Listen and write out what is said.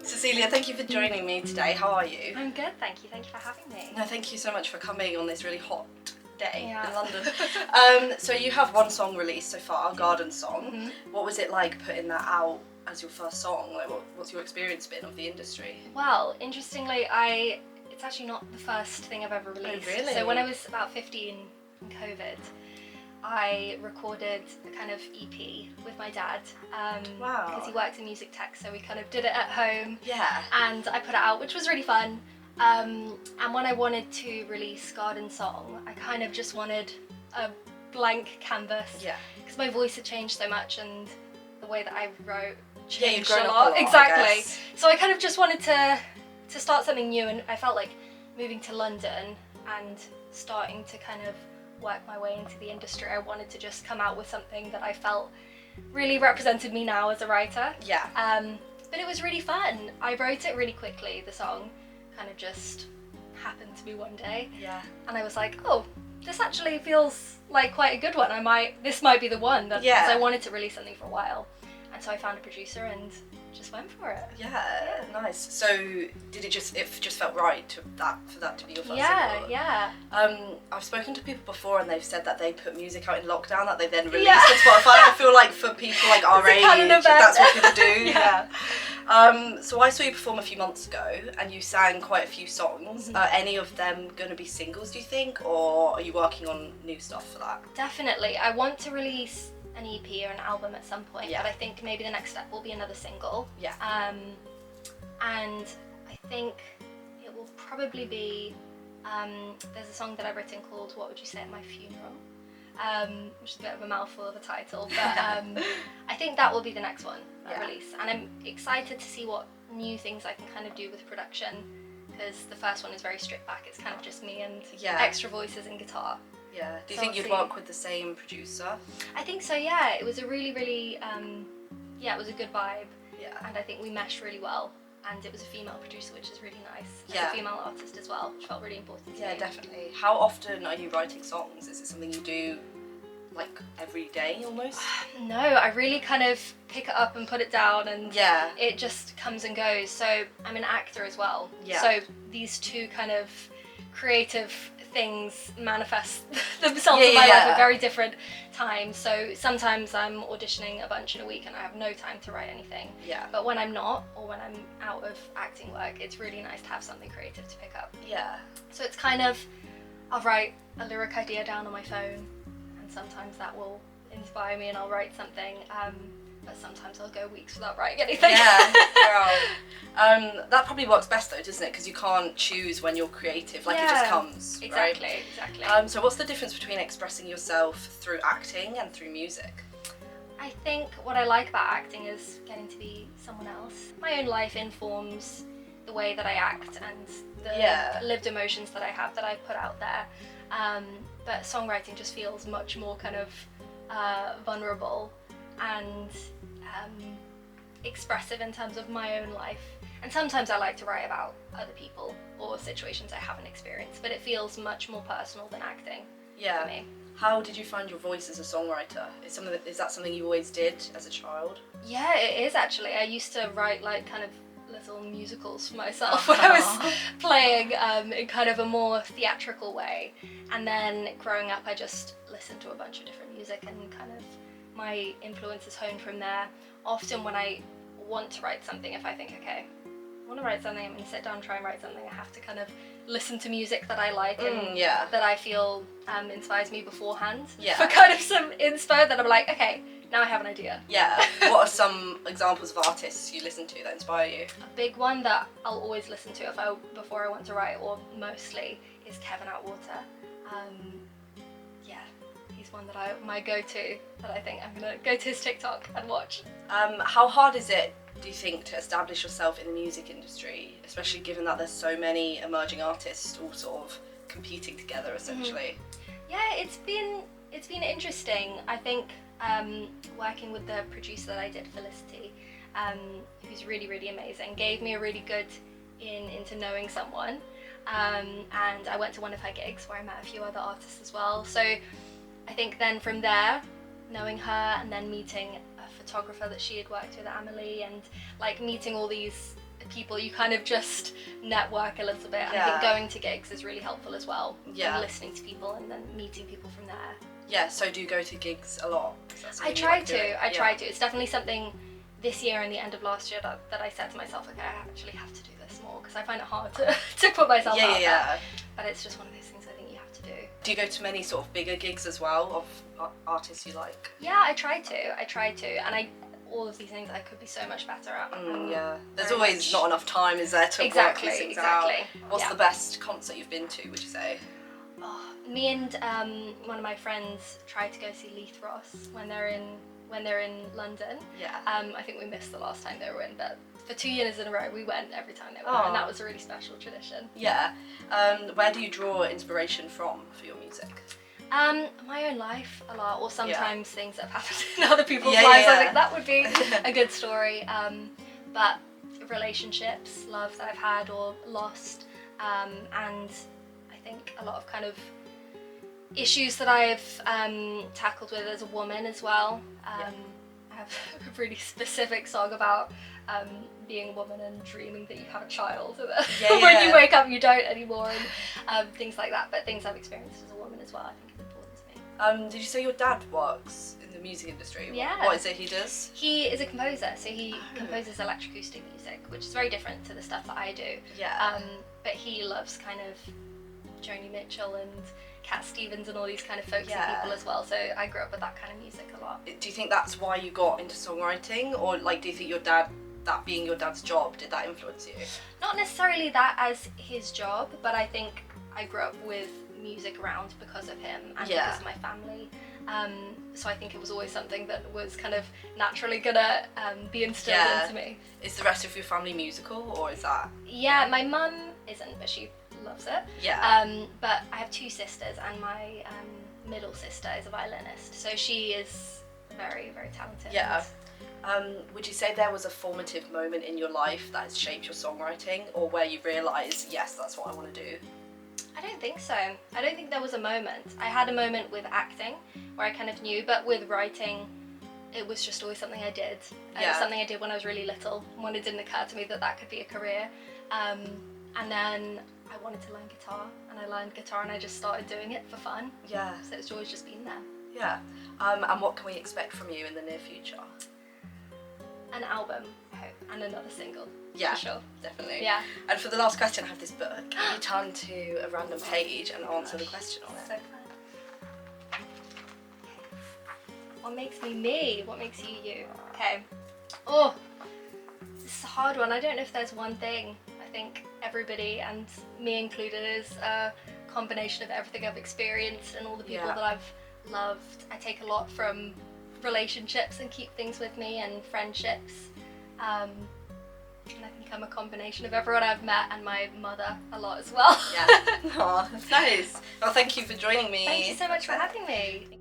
Cecilia, thank you for joining me today. How are you? I'm good, thank you. Thank you for having me. No, thank you so much for coming on this really hot day Yeah. in London. So you have one song released so far, Garden Song. Mm-hmm. What was it like putting that out as your first song? Like, what's your experience been of the industry? Well, interestingly, it's actually not the first thing I've ever released. Oh, really? So when I was about 15 in COVID, I recorded a kind of EP with my dad. Wow. Because he works in music tech, so we kind of did it at home. Yeah. And I put it out, which was really fun. And when I wanted to release Garden Song, I kind of just wanted a blank canvas. Yeah. Because my voice had changed so much and the way that I wrote changed Yeah, you'd grown a up lot. a lot, Exactly. I guess. So I kind of just wanted to start something new, and I felt like moving to London and starting to kind of work my way into the industry, I wanted to just come out with something that I felt really represented me now as a writer. Yeah. But it was really fun. I wrote it really quickly, the song kind of just happened to me one day. Yeah. And I was like, oh, this actually feels like quite a good one. This might be the one, because Yeah. I wanted to release something for a while. And so I found a producer and just went for it. Yeah, nice. So did it just felt right for that to be your first single? Yeah. I've spoken to people before and they've said that they put music out in lockdown that they then released Yeah. on Spotify. I feel like for people like our It's a age, kind of event. that's what people do. Yeah. So I saw you perform a few months ago and you sang quite a few songs. Mm-hmm. Are any of them going to be singles, do you think, or are you working on new stuff for that? Definitely. I want to release an EP or an album at some point, Yeah. but I think maybe the next step will be another single. Yeah. And I think it will probably be, there's a song that I've written called What Would You Say at My Funeral, which is a bit of a mouthful of a title, but I think that will be the next one I release. And I'm excited to see what new things I can kind of do with production, because the first one is very stripped back. It's kind of just me and extra voices and guitar. Yeah. Do you So think I'll you'd see. work with the same producer? I think so, yeah. It was a really, really, it was a good vibe. Yeah. And I think we meshed really well. And it was a female producer, which is really nice. Yeah. As a female artist as well, which felt really important to me. Yeah, definitely. How often are you writing songs? Is it something you do like every day almost? No, I really kind of pick it up and put it down, and Yeah. it just comes and goes. So I'm an actor as well. Yeah. So these two kind of creative things manifest themselves in my life at very different times. So sometimes I'm auditioning a bunch in a week and I have no time to write anything. Yeah. But when I'm not, or when I'm out of acting work, it's really nice to have something creative to pick up. Yeah. So it's kind of, I'll write a lyric idea down on my phone, and sometimes that will inspire me and I'll write something. But sometimes I'll go weeks without writing anything. Yeah. Girl. That probably works best though, doesn't it? Because you can't choose when you're creative. Like it just comes. Exactly. Right? Exactly. So what's the difference between expressing yourself through acting and through music? I think what I like about acting is getting to be someone else. My own life informs the way that I act and the lived emotions that I have that I put out there. But songwriting just feels much more kind of vulnerable and expressive in terms of my own life. And sometimes I like to write about other people or situations I haven't experienced, but it feels much more personal than acting for me. How did you find your voice as a songwriter? Is that something you always did as a child? Yeah, it is actually. I used to write like kind of little musicals for myself when I was playing in kind of a more theatrical way. And then growing up I just listened to a bunch of different music and kind of my influences honed from there. Often when I want to write something, if I think, okay, I want to write something, I'm going to sit down and try and write something, I have to kind of listen to music that I like and that I feel inspires me beforehand for kind of some inspo that I'm like, okay, now I have an idea. Yeah. What are some examples of artists you listen to that inspire you? A big one that I'll always listen to before I want to write, or mostly, is Kevin Atwater. He's one that my go-to, that I think I'm gonna go to his TikTok and watch. How hard is it, do you think, to establish yourself in the music industry, especially given that there's so many emerging artists all sort of competing together essentially? Yeah, it's been interesting. I think working with the producer that I did, Felicity, who's really, really amazing, gave me a really good into knowing someone. And I went to one of her gigs where I met a few other artists as well. So I think then from there, knowing her and then meeting a photographer that she had worked with, Amelie, and like meeting all these people, you kind of just network a little bit. And I think going to gigs is really helpful as well. And listening to people and then meeting people from there. Yeah, so do you go to gigs a lot? I try to. It's definitely something this year and the end of last year that I said to myself, okay, I actually have to do this more, because I find it hard to put myself out there. But it's just one of those things I think you have to do. Do you go to many sort of bigger gigs as well of artists you like? Yeah, I try to. And all of these things I could be so much better at. There's always not enough time, is there, to work these things out. What's the best concert you've been to, would you say? Oh, me and one of my friends tried to go see Leith Ross when they're in London. I think we missed the last time they were in, but for 2 years in a row we went every time they were there, and that was a really special tradition. Where do you draw inspiration from for your music? My own life a lot, or sometimes things that have happened in other people's lives. I think that would be a good story. But relationships, love that I've had or lost, and I think a lot of kind of issues that I've tackled with as a woman as well. I have a really specific song about being a woman and dreaming that you have a child, and when you wake up you don't anymore, and things like that. But things I've experienced as a woman as well, I think is important to me. Did you say your dad works in the music industry? Yeah. What is it he does? He is a composer, so he composes electroacoustic music, which is very different to the stuff that I do. But he loves kind of Joni Mitchell and Cat Stevens and all these kind of folksy people as well, so I grew up with that kind of music a lot. Do you think that's why you got into songwriting, or like do you think that being your dad's job, did that influence you? Not necessarily that as his job, but I think I grew up with music around because of him and because of my family. So I think it was always something that was kind of naturally gonna be instilled into me. Is the rest of your family musical, or is that? Yeah, my mum isn't, but she loves it. But I have 2 sisters, and my middle sister is a violinist, so she is very, very talented. Would you say there was a formative moment in your life that has shaped your songwriting, or where you realised, yes, that's what I want to do? I don't think so. I don't think there was a moment. I had a moment with acting where I kind of knew, but with writing, it was just always something I did. It was something I did when I was really little, when it didn't occur to me that could be a career. And then I wanted to learn guitar, and I learned guitar, and I just started doing it for fun. So it's always just been there. And what can we expect from you in the near future? An album, I hope, and another single. Yeah, for sure. Definitely. Yeah. And for the last question, I have this book. Can you turn to a random page and answer the question on it? So fun. What makes me me? What makes you you? Okay. Oh, this is a hard one. I don't know if there's one thing. I think everybody, and me included, is a combination of everything I've experienced and all the people that I've loved. I take a lot from relationships and keep things with me, and friendships. And I think I'm a combination of everyone I've met, and my mother a lot as well. Nice. Well, thank you for joining me. Thank you so much for having me.